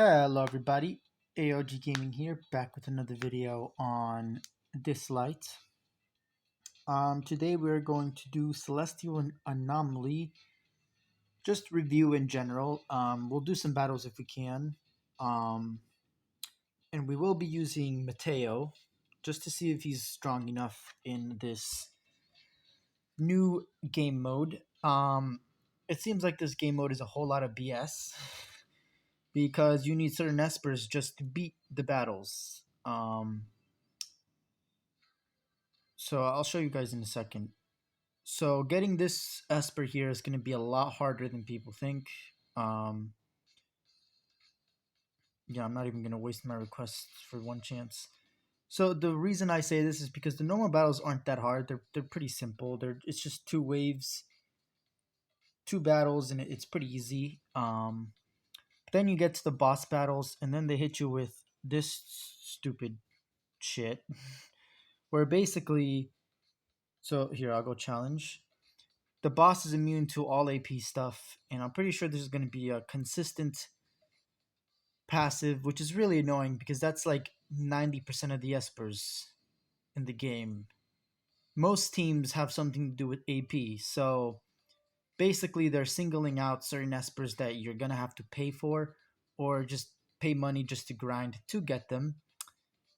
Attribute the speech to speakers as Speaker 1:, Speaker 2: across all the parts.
Speaker 1: Hello everybody, AOG Gaming here, back with another video on Dislyte. Today we're going to do Celestial and Anomaly, just review in general. We'll do some battles if we can, and we will be using Mateo, just to see if he's strong enough in this new game mode. It seems like this game mode is a whole lot of BS. Because you need certain espers just to beat the battles. So I'll show you guys in a second. So getting this esper here is going to be a lot harder than people think. Yeah, I'm not even going to waste my requests for one chance. So the reason I say this is because the normal battles aren't that hard. They're pretty simple. It's just 2 waves, 2 battles, and it's pretty easy. Then you get to the boss battles, and then they hit you with this stupid shit. Where basically, so here, I'll go challenge. The boss is immune to all AP stuff, and I'm pretty sure this is going to be a consistent passive, which is really annoying because that's like 90% of the espers in the game. Most teams have something to do with AP, so basically they're singling out certain espers that you're going to have to pay for, or just pay money just to grind to get them,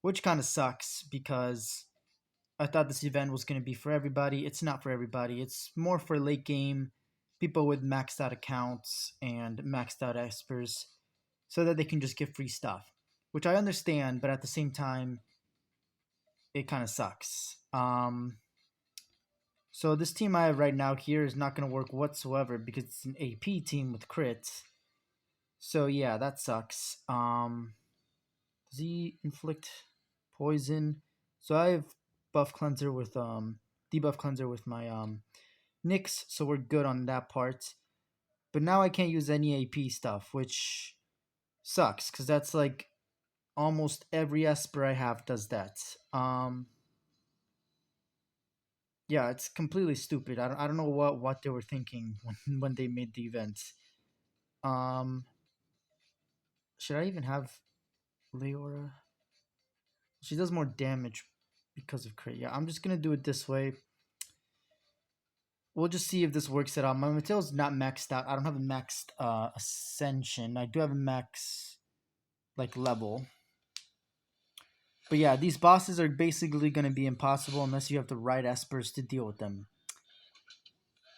Speaker 1: which kind of sucks because I thought this event was going to be for everybody. It's not for everybody. It's more for late game people with maxed out accounts and maxed out espers so that they can just get free stuff, which I understand, but at the same time, it kind of sucks. So this team I have right now here is not going to work whatsoever because it's an AP team with crits. So yeah, that sucks. Does he inflict poison? So I have buff cleanser with debuff cleanser with my Nyx, so we're good on that part. But now I can't use any AP stuff, which sucks because that's like almost every esper I have does that. Yeah, it's completely stupid. I don't know what they were thinking when they made the event. Should I even have Leora? She does more damage because of crit. Yeah, I'm just gonna do it this way. We'll just see if this works at all. My Mateo's not maxed out. I don't have a maxed ascension. I do have a max like level. But yeah, these bosses are basically going to be impossible unless you have the right espers to deal with them.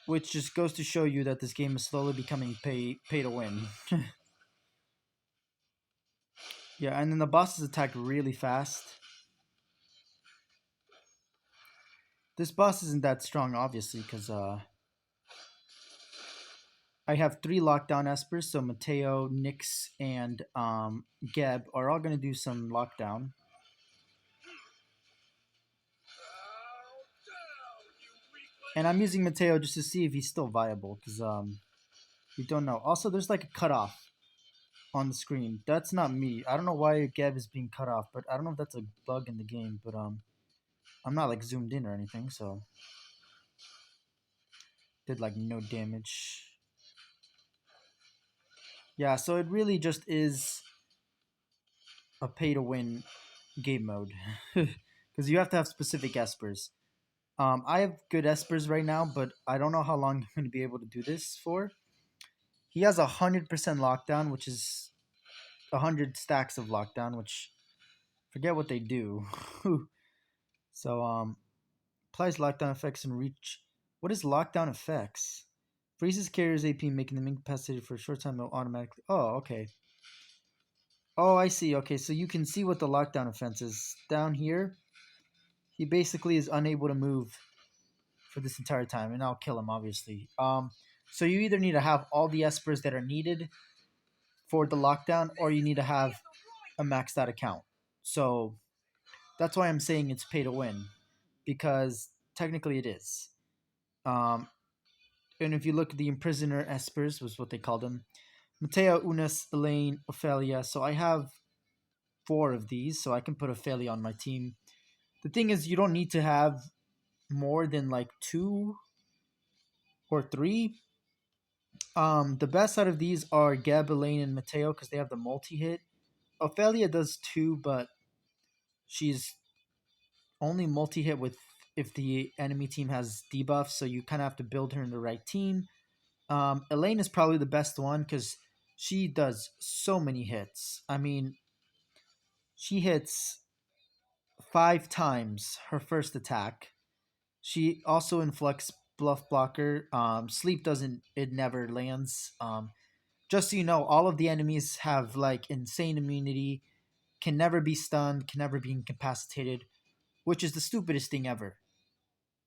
Speaker 1: Which just goes to show you that this game is slowly becoming pay to win. Yeah, and then the bosses attack really fast. This boss isn't that strong, obviously, because I have 3 lockdown espers, so Mateo, Nyx, and Geb are all going to do some lockdown. And I'm using Mateo just to see if he's still viable, because we don't know. Also, there's like a cutoff on the screen. That's not me. I don't know why Geb is being cut off, but I don't know if that's a bug in the game, but I'm not like zoomed in or anything, so did like no damage. Yeah, so it really just is a pay to win game mode because you have to have specific espers. I have good espers right now, but I don't know how long I'm going to be able to do this for. He has 100% lockdown, which is 100 stacks of lockdown, which forget what they do. So applies lockdown effects and reach. What is lockdown effects? Freezes carriers AP, making them incapacitated for a short time. Automatically. Oh, okay. Oh, I see. Okay, so you can see what the lockdown offense is down here. He basically is unable to move for this entire time, and I'll kill him obviously. So you either need to have all the espers that are needed for the lockdown, or you need to have a maxed out account. So that's why I'm saying it's pay to win, because technically it is. And if you look at the Imprisoner espers, was what they called them. Mateo, Unas, Elaine, Ophelia. So I have 4 of these, so I can put Ophelia on my team. The thing is, you don't need to have more than like 2 or 3 The best out of these are Gab, Elaine, and Mateo because they have the multi hit. Ophelia does too, but she's only multi hit with if the enemy team has debuffs, so you kind of have to build her in the right team. Elaine is probably the best one because she does so many hits. I mean, she hits 5 times her first attack. She also inflicts bluff blocker. Sleep doesn't, it never lands. Just so you know, all of the enemies have like insane immunity, can never be stunned, can never be incapacitated, which is the stupidest thing ever.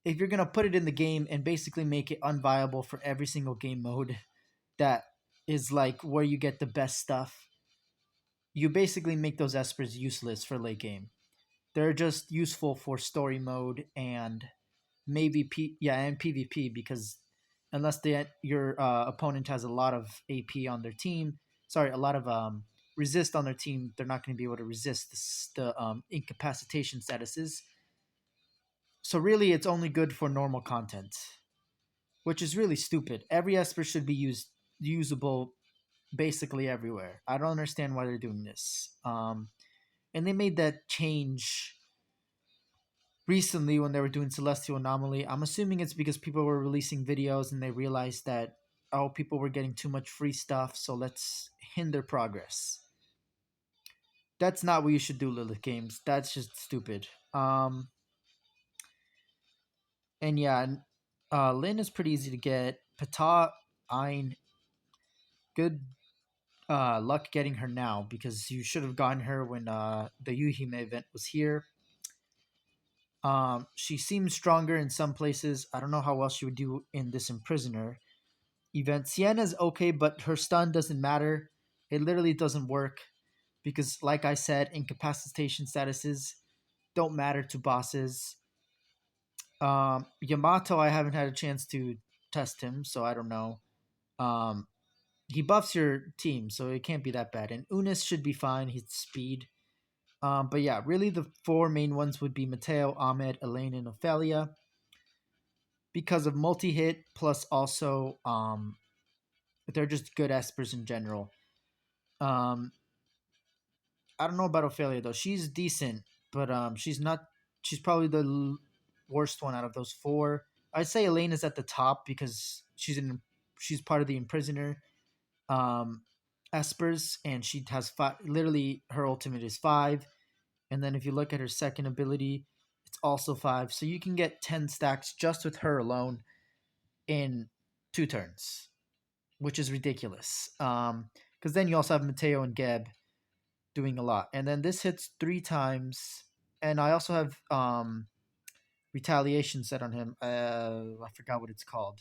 Speaker 1: If you're gonna put it in the game and basically make it unviable for every single game mode that is like where you get the best stuff, you basically make those espers useless for late game. They're just useful for story mode and maybe and PvP because unless your opponent has a lot of AP on their team, sorry, a lot of resist on their team, they're not going to be able to resist the incapacitation statuses. So really, it's only good for normal content, which is really stupid. Every Esper should be usable basically everywhere. I don't understand why they're doing this. And they made that change recently when they were doing Celestial Anomaly. I'm assuming it's because people were releasing videos and they realized that people were getting too much free stuff, so let's hinder progress. That's not what you should do, Lilith Games. That's just stupid. And yeah, Lynn is pretty easy to get. Pata, Ein, good luck getting her now because you should have gotten her when the Yuhime event was here. She seems stronger in some places. I don't know how else she would do in this Imprisoner event. Sienna's okay, but her stun doesn't matter. It literally doesn't work because, like I said, incapacitation statuses don't matter to bosses. Yamato, I haven't had a chance to test him, so I don't know. Um, he buffs your team, so it can't be that bad. And Unis should be fine. He's speed. But yeah, really the four main ones would be Mateo, Ahmed, Elaine, and Ophelia because of multi hit plus also they're just good espers in general. Um, I don't know about Ophelia though. She's decent, but she's not. She's probably the worst one out of those four. I'd say Elaine is at the top because she's part of the Imprisoner um, espers, and she has five. Literally, her ultimate is 5, and then if you look at her second ability, it's also 5. So you can get 10 stacks just with her alone in 2 turns, which is ridiculous. Because then you also have Mateo and Geb doing a lot, and then this hits 3 times, and I also have retaliation set on him. I forgot what it's called.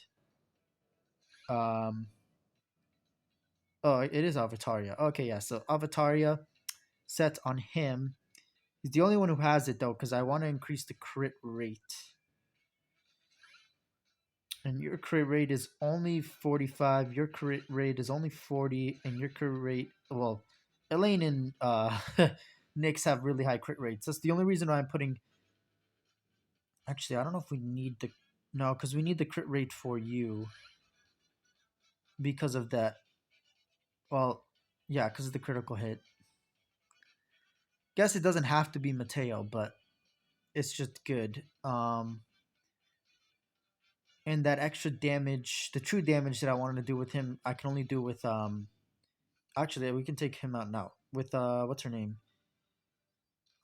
Speaker 1: Um, oh, it is Avataria. Okay, yeah. So Avataria set on him. He's the only one who has it though, because I want to increase the crit rate. And your crit rate is only 45. Your crit rate is only 40, and your crit rate, well, Elaine and Nyx have really high crit rates. That's the only reason why I'm putting. Actually, I don't know if we need the no, because we need the crit rate for you because of that. Well, yeah, because of the critical hit. Guess it doesn't have to be Mateo, but it's just good. And that extra damage, the true damage that I wanted to do with him, I can only do with Actually, we can take him out now with what's her name?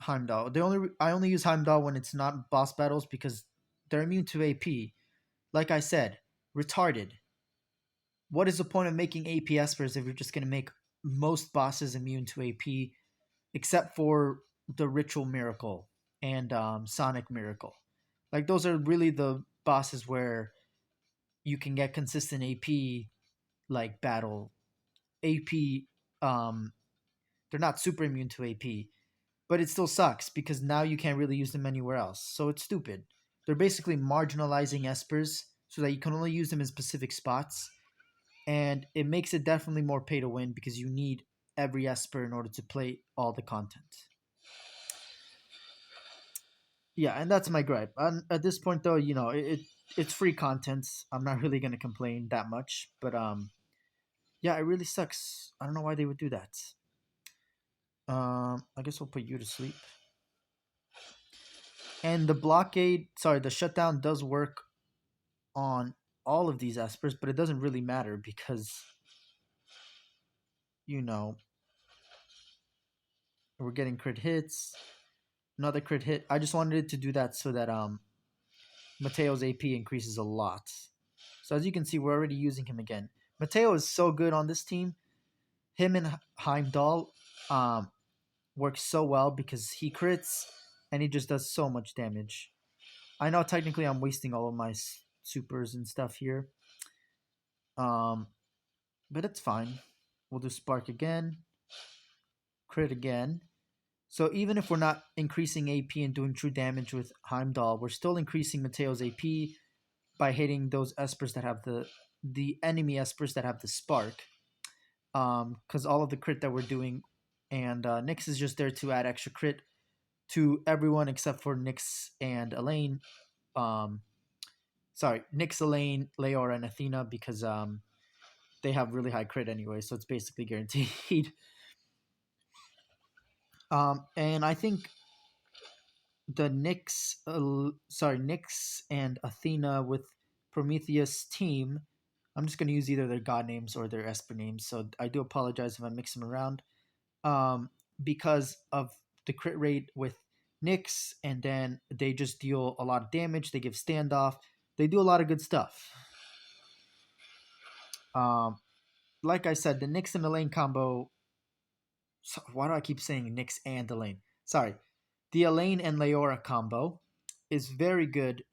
Speaker 1: Heimdall. I only use Heimdall when it's not boss battles because they're immune to AP. Like I said, retarded. What is the point of making AP espers if you're just gonna make most bosses immune to AP, except for the Ritual Miracle and Sonic Miracle? Like those are really the bosses where you can get consistent AP like battle. AP they're not super immune to AP, but it still sucks because now you can't really use them anywhere else. So it's stupid. They're basically marginalizing espers so that you can only use them in specific spots, and it makes it definitely more pay to win because you need every esper in order to play all the content. Yeah, and that's my gripe. At this point, though, it's free content. I'm not really gonna complain that much, but Yeah, it really sucks. I don't know why they would do that. I guess we'll put you to sleep. And the blockade, sorry, the shutdown does work on all of these espers, but it doesn't really matter because you know we're getting crit hits, another crit hit. I just wanted it to do that so that Mateo's AP increases a lot. So as you can see, we're already using him again. Mateo is so good on this team. Him and Heimdall work so well because he crits and he just does so much damage. I know technically I'm wasting all of my supers and stuff here, um, but it's fine. We'll do Spark again, crit again. So even if we're not increasing AP and doing true damage with Heimdall, we're still increasing Mateo's AP by hitting those espers that have the enemy espers that have the spark. Because all of the crit that we're doing, and Nyx is just there to add extra crit to everyone except for Nyx and Elaine. Um, sorry, Nyx, Elaine, Leora, and Athena because they have really high crit anyway, so it's basically guaranteed. And I think the Nyx, Nyx and Athena with Prometheus team. I'm just gonna use either their god names or their Esper names, so I do apologize if I mix them around. Um, because of the crit rate with Nyx, and then they just deal a lot of damage. They give standoff. They do a lot of good stuff. Um, like I said, the Nyx and Elaine combo. So why do I keep saying Nyx and Elaine? Sorry, the Elaine and Leora combo is very good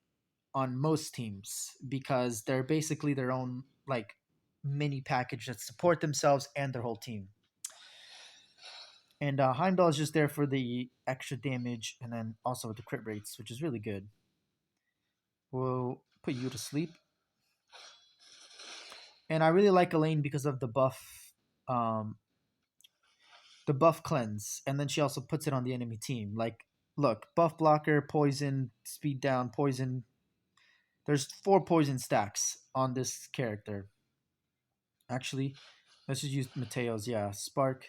Speaker 1: on most teams because they're basically their own like mini package that support themselves and their whole team. And Heimdall is just there for the extra damage and then also with the crit rates, which is really good. We'll put you to sleep. And I really like Elaine because of um, the buff cleanse, and then she also puts it on the enemy team. Like, look, buff blocker, poison, speed down, poison. There's 4 poison stacks on this character. Actually, let's just use Mateo's. Yeah, spark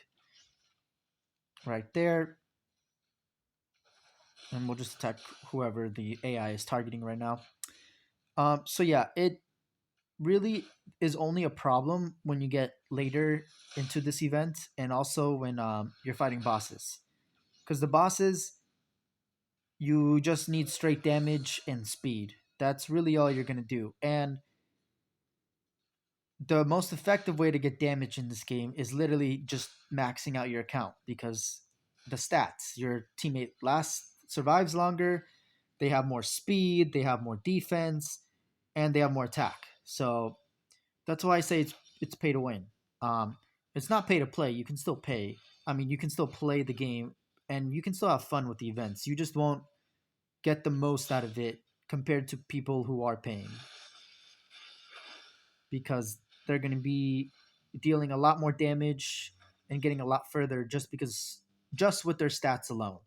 Speaker 1: right there, and we'll just attack whoever the AI is targeting right now. So yeah, it really is only a problem when you get later into this event, and also when you're fighting bosses, because the bosses you just need straight damage and speed. That's really all you're gonna do, and the most effective way to get damage in this game is literally just maxing out your account because the stats your teammate lasts survives longer, they have more speed, they have more defense, and they have more attack. So that's why I say it's pay to win. um it's not pay to play. You can still pay. I mean, you can still play the game and you can still have fun with the events. You just won't get the most out of it compared to people who are paying because they're going to be dealing a lot more damage and getting a lot further just with their stats alone,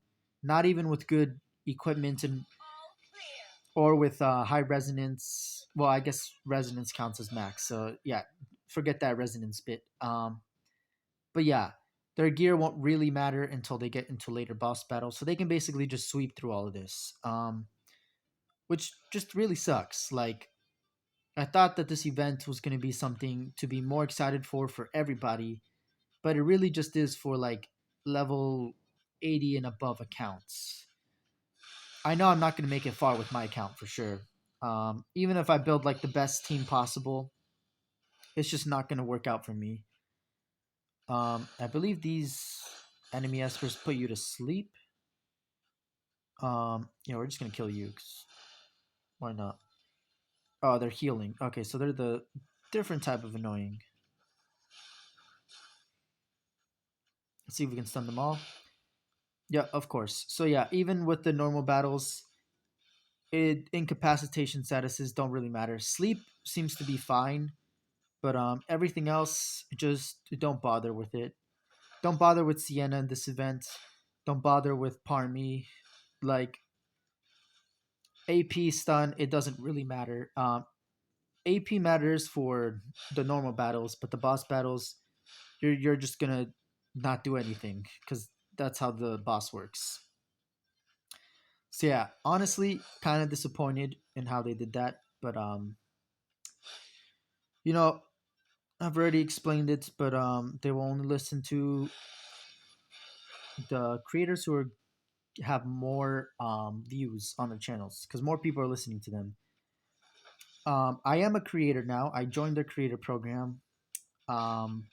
Speaker 1: not even with good equipment and or with high resonance. Well, I guess resonance counts as max, so yeah, forget that resonance bit. But yeah, their gear won't really matter until they get into later boss battles, so they can basically just sweep through all of this, which just really sucks. Like, I thought that this event was going to be something to be more excited for everybody, but it really just is for like level 80 and above accounts. I know I'm not going to make it far with my account for sure. Even if I build like the best team possible, it's just not going to work out for me. I believe these enemy espers put you to sleep. Yeah, we're just going to kill you. 'Cause why not? Oh, they're healing. Okay, so they're the different type of annoying. Let's see if we can stun them all. Yeah, of course. So yeah, even with the normal battles, incapacitation statuses don't really matter. Sleep seems to be fine, but everything else, just don't bother with it. Don't bother with Sienna in this event. Don't bother with Parmy. Like AP stun, it doesn't really matter. AP matters for the normal battles, but the boss battles, you're just gonna not do anything because that's how the boss works. So yeah, honestly, kind of disappointed in how they did that, but you know, I've already explained it, but they will only listen to the creators who have more views on their channels because more people are listening to them. I am a creator now. I joined their creator program. Um,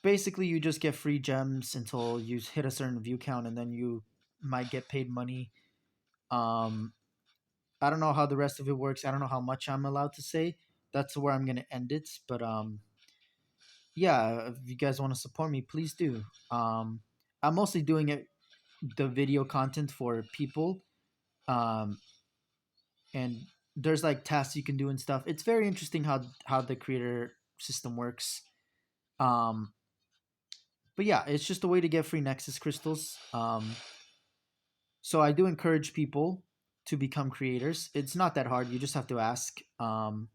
Speaker 1: Basically, you just get free gems until you hit a certain view count, and then you might get paid money. Um, I don't know how the rest of it works. I don't know how much I'm allowed to say. That's where I'm gonna end it. But yeah, if you guys want to support me, please do. I'm mostly doing it the video content for people. Um, and there's like tasks you can do and stuff. It's very interesting how the creator system works. Um, but yeah, it's just a way to get free Nexus crystals. So I do encourage people to become creators. It's not that hard. You just have to ask. And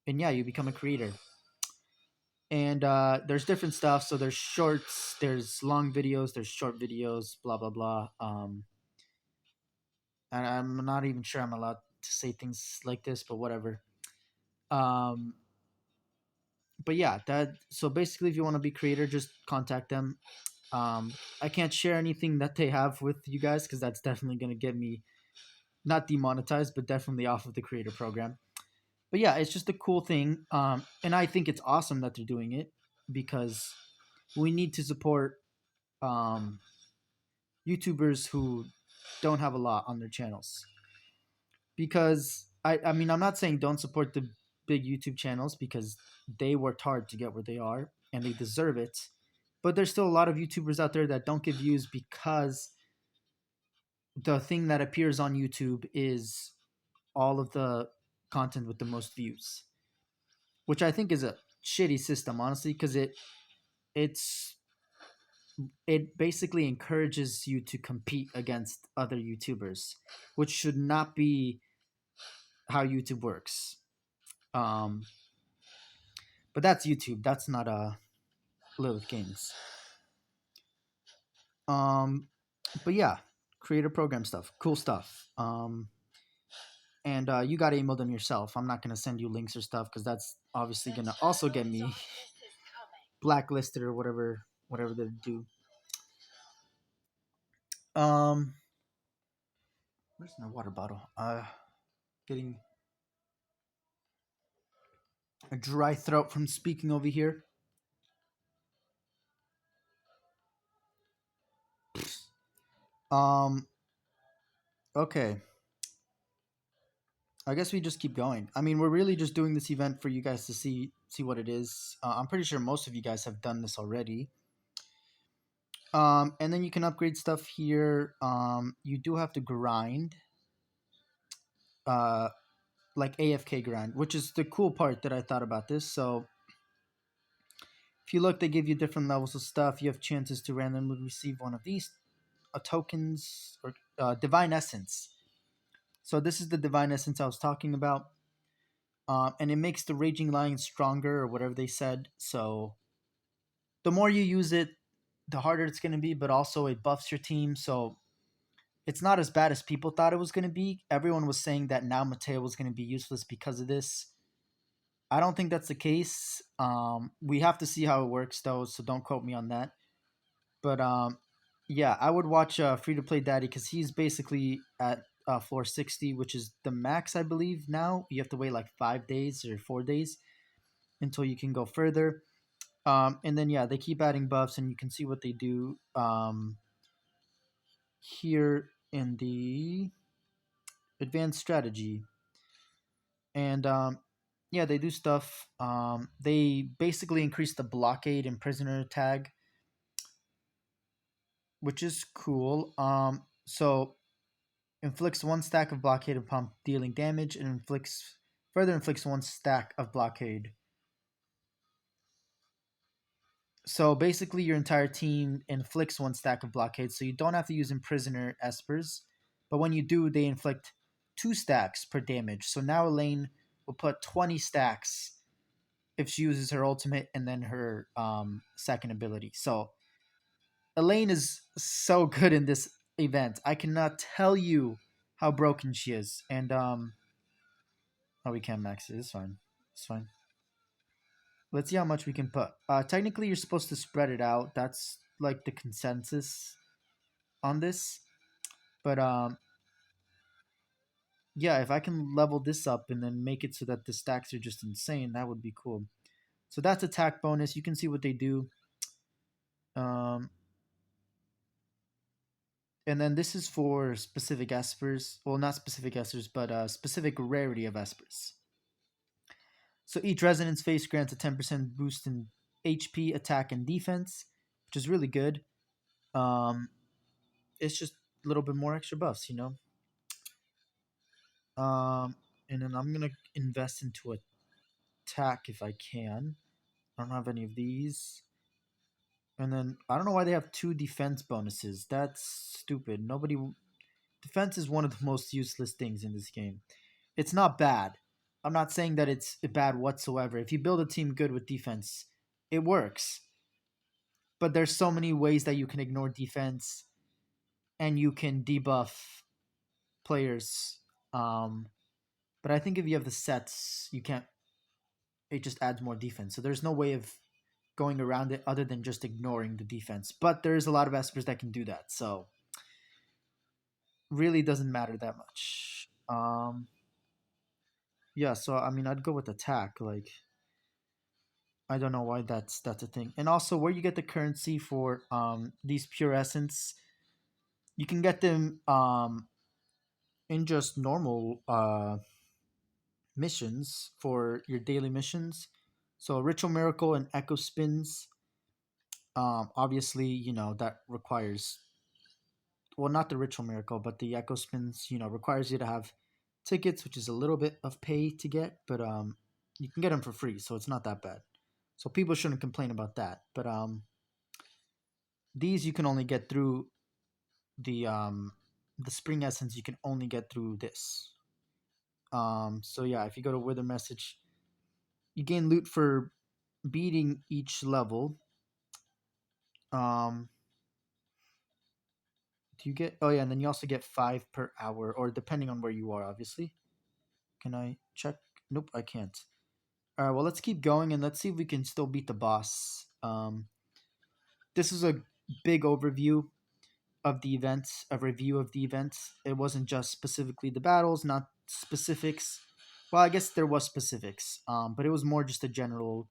Speaker 1: yeah, you become a creator. And there's different stuff. So there's shorts, there's long videos, there's short videos, blah blah blah. And I'm not even sure I'm allowed to say things like this, but whatever. Um, but yeah, that so basically, if you want to be creator, just contact them. I can't share anything that they have with you guys because that's definitely gonna get me not demonetized, but definitely off of the creator program. But yeah, it's just a cool thing, and I think it's awesome that they're doing it because we need to support um, YouTubers who don't have a lot on their channels. Because I mean, I'm not saying don't support the big YouTube channels because they worked hard to get where they are and they deserve it. But there's still a lot of YouTubers out there that don't get views because the thing that appears on YouTube is all of the content with the most views, which I think is a shitty system, honestly, because it's it basically encourages you to compete against other YouTubers, which should not be how YouTube works. Um, but that's YouTube. That's not Lilith Games. Um, but yeah, creator program stuff, cool stuff. And you got to email them yourself. I'm not gonna send you links or stuff because that's obviously gonna also get me blacklisted or whatever they do. Um, where's my water bottle? Getting a dry throat from speaking over here. Um, okay. I guess we just keep going. I mean, we're really just doing this event for you guys to see what it is. I'm pretty sure most of you guys have done this already. And then you can upgrade stuff here. You do have to grind, uh, like AFK grind, which is the cool part that I thought about this. So if you look, they give you different levels of stuff. You have chances to randomly receive one of these tokens or divine essence. So this is the divine essence I was talking about, and it makes the raging lion stronger or whatever they said. So the more you use it, the harder it's going to be. But also it buffs your team, so it's not as bad as people thought it was going to be. Everyone was saying that now Mateo was going to be useless because of this. I don't think that's the case. We have to see how it works though, so don't quote me on that. But yeah, I would watch Free to Play Daddy because he's basically at floor 60, which is the max, I believe. Now you have to wait like 5 days or 4 days until you can go further. And then yeah, they keep adding buffs, and you can see what they do here in the advanced strategy. And yeah, they do stuff. They basically increase the blockade and prisoner tag, which is cool. So inflicts one stack of blockade upon dealing damage, and inflicts one stack of blockade. So basically, your entire team inflicts one stack of blockade, so you don't have to use imprisoner espers, but when you do, they inflict 2 stacks per damage. So now Elaine will put 20 stacks if she uses her ultimate and then her second ability. So Elaine is so good in this event. I cannot tell you how broken she is. And oh, we can't max it. It's fine. It's fine. Let's see how much we can put. Technically, you're supposed to spread it out. That's like the consensus on this. But yeah, if I can level this up and then make it so that the stacks are just insane, that would be cool. So that's attack bonus. You can see what they do. Um, and then this is for specific espers. Well, not specific espers, but specific rarity of espers. So each resonance face grants a 10% boost in HP, attack, and defense, which is really good. Um, it's just a little bit more extra buffs, you know. And then I'm gonna invest into attack if I can. I don't have any of these. And then I don't know why they have 2 defense bonuses. That's stupid. Nobody defense is one of the most useless things in this game. It's not bad. I'm not saying that it's bad whatsoever. If you build a team good with defense, it works. But there's so many ways that you can ignore defense and you can debuff players. But I think if you have the sets, you can't. It just adds more defense. So there's no way of going around it other than just ignoring the defense. But there's a lot of espers that can do that. So really doesn't matter that much. Yeah, so I mean I'd go with attack. Like I don't know why that's a thing. And also where you get the currency for these pure essence, you can get them in just normal missions for your daily missions. So ritual miracle and echo spins, obviously, you know, that requires, well, not the ritual miracle, but the echo spins, you know, requires you to have tickets, which is a little bit of pay to get, but you can get them for free, so it's not that bad. So people shouldn't complain about that. But these you can only get through the spring essence. You can only get through this. So yeah, if you go to Wither Message, you gain loot for beating each level. Um, do you get? Oh yeah, and then you also get 5 per hour, or depending on where you are, obviously. Can I check? Nope, I can't. All right, well, let's keep going and let's see if we can still beat the boss. This is a big overview of the events, a review of the events. It wasn't just specifically the battles, not specifics. Well, I guess there was specifics, but it was more just a general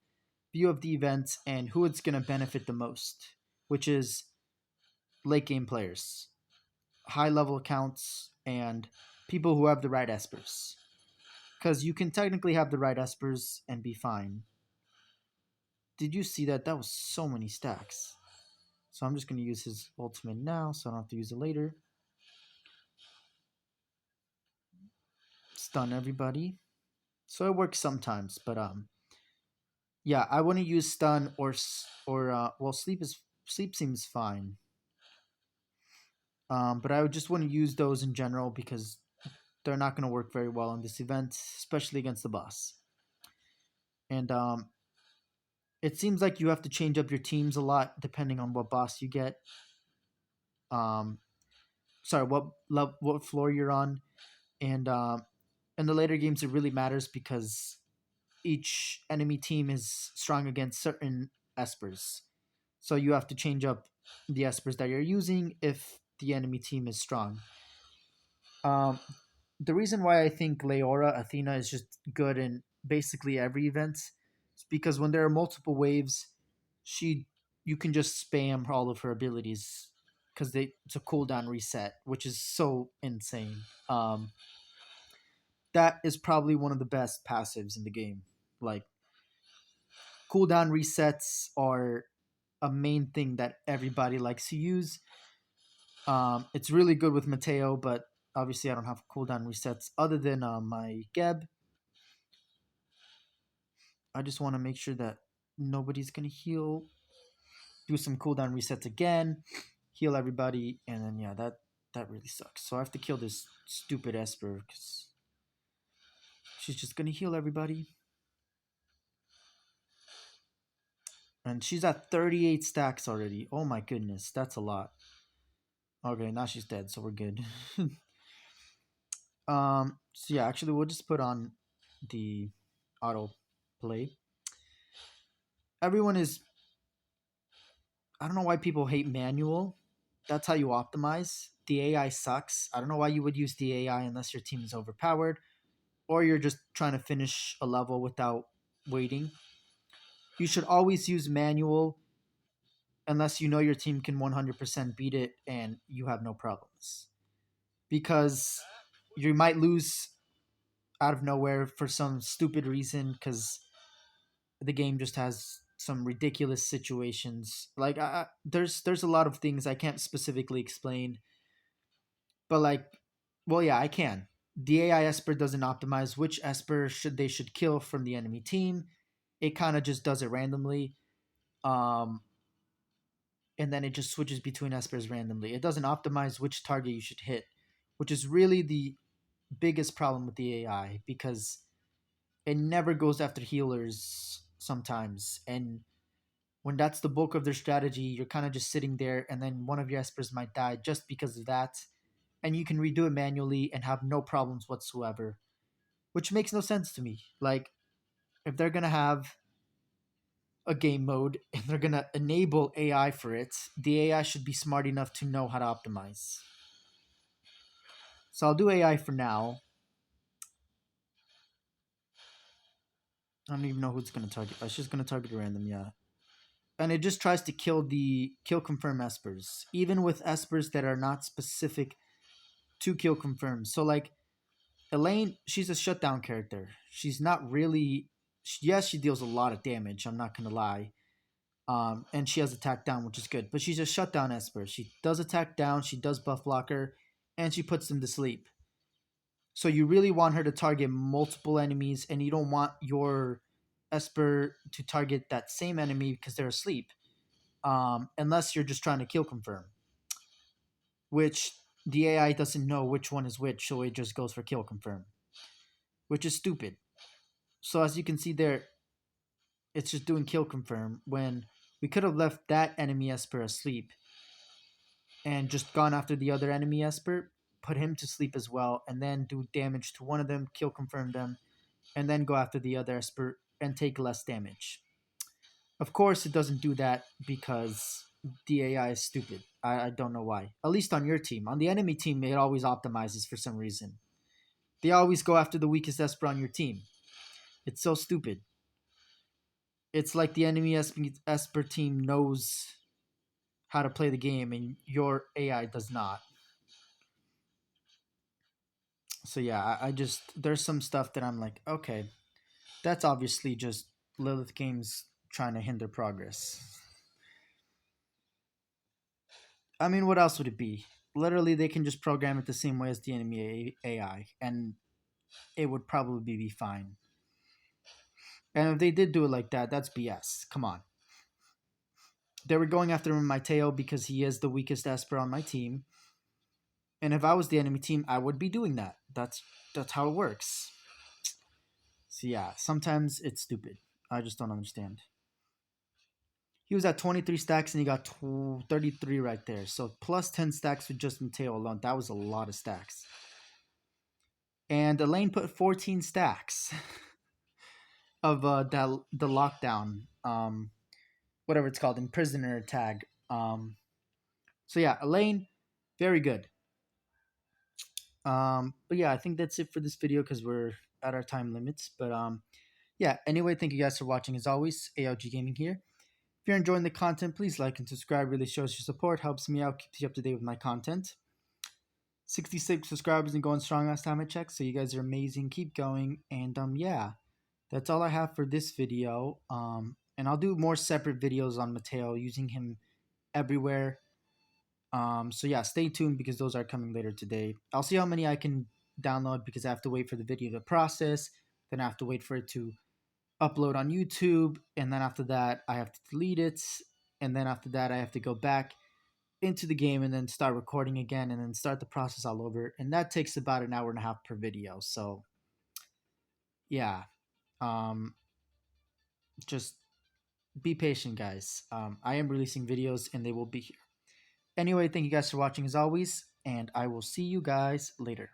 Speaker 1: view of the events and who it's going to benefit the most, which is late game players, high level accounts, and people who have the right espers. Because you can technically have the right espers and be fine. Did you see that? That was so many stacks. So I'm just going to use his ultimate now so I don't have to use it later. Stun everybody. So it works sometimes, but yeah, I wouldn't use stun or well, sleep seems fine. But I would just want to use those in general because they're not going to work very well in this event, especially against the boss. And it seems like you have to change up your teams a lot depending on what boss you get. Um, sorry, what floor you're on, and in the later games it really matters because each enemy team is strong against certain espers, so you have to change up the espers that you're using if the enemy team is strong. Um, the reason why I think Leora Athena is just good in basically every event is because when there are multiple waves, she you can just spam all of her abilities because they it's a cooldown reset, which is so insane. That is probably one of the best passives in the game. Like cooldown resets are a main thing that everybody likes to use. It's really good with Mateo, but obviously I don't have cooldown resets other than my Geb. I just want to make sure that nobody's gonna heal. Do some cooldown resets again, heal everybody, and then yeah, that That really sucks. So I have to kill this stupid Esper because she's just gonna heal everybody. And she's at 38 stacks already. Oh my goodness, that's a lot. Okay, now she's dead, so we're good. So yeah, actually we'll just put on the auto play. Everyone is, I don't know why people hate manual. That's how you optimize. The AI sucks. I don't know why you would use the AI unless your team is overpowered or you're just trying to finish a level without waiting. You should always use manual unless you know your team can 100% beat it and you have no problems. Because you might lose out of nowhere for some stupid reason because the game just has some ridiculous situations. Like there's a lot of things I can't specifically explain, but like, well, yeah, I can. The AI Esper doesn't optimize which Esper should kill from the enemy team. It kind of just does it randomly, um, and then it just switches between Espers randomly. It doesn't optimize which target you should hit, which is really the biggest problem with the AI because it never goes after healers sometimes, and when that's the bulk of their strategy, you're kind of just sitting there, and then one of your espers might die just because of that, and you can redo it manually and have no problems whatsoever, which makes no sense to me. Like, if they're gonna have a game mode and they're gonna enable AI for it, the AI should be smart enough to know how to optimize. So I'll do AI for now. I don't even know who it's gonna target. It's just gonna target a random, yeah. And it just tries to kill confirm espers, even with espers that are not specific to kill confirm. So like Elaine, she's a shutdown character. She's not really. Yes, she deals a lot of damage. I'm not gonna lie. And she has attack down, which is good. But she's a shutdown Esper. She does attack down. She does buff blocker, and she puts them to sleep. So you really want her to target multiple enemies, and you don't want your Esper to target that same enemy because they're asleep. Unless you're just trying to kill confirm, which the AI doesn't know which one is which, so it just goes for kill confirm, which is stupid. So as you can see there, it's just doing kill confirm when we could have left that enemy Esper asleep and just gone after the other enemy Esper, put him to sleep as well, and then do damage to one of them, kill confirm them, and then go after the other Esper and take less damage. Of course, it doesn't do that because the AI is stupid. I don't know why. At least on your team. On the enemy team, it always optimizes for some reason. They always go after the weakest Esper on your team. It's so stupid. It's like the enemy Esper team knows how to play the game and your AI does not. So yeah, I just there's some stuff that I'm like, okay, that's obviously just Lilith Games trying to hinder progress. I mean, what else would it be? Literally, they can just program it the same way as the enemy AI, and it would probably be fine. And if they did do it like that, that's BS. Come on. They were going after him in my tail because he is the weakest Esper on my team. And if I was the enemy team, I would be doing that. That's how it works. So yeah, sometimes it's stupid. I just don't understand. He was at 23 stacks and he got 33 right there. So plus 10 stacks with just Mateo alone. That was a lot of stacks. And Elaine put 14 stacks of the lockdown, whatever it's called, imprisoner tag. So yeah, Elaine, very good. But yeah, I think that's it for this video because we're at our time limits. But yeah, anyway, thank you guys for watching as always. ALG Gaming here. If you're enjoying the content, please like and subscribe. Really shows your support, helps me out, keeps you up to date with my content. 66 subscribers and going strong last time I checked, so you guys are amazing. Keep going, and yeah, that's all I have for this video. And I'll do more separate videos on Mateo using him everywhere. So yeah, stay tuned because those are coming later today. I'll see how many I can download because I have to wait for the video to process. Then I have to wait for it to upload on YouTube, and then after that I have to delete it, and then after that I have to go back into the game and then start recording again and then start the process all over. And that takes about an hour and a half per video. So yeah, um, just be patient, guys. I am releasing videos and they will be here. Anyway, thank you guys for watching as always, and I will see you guys later.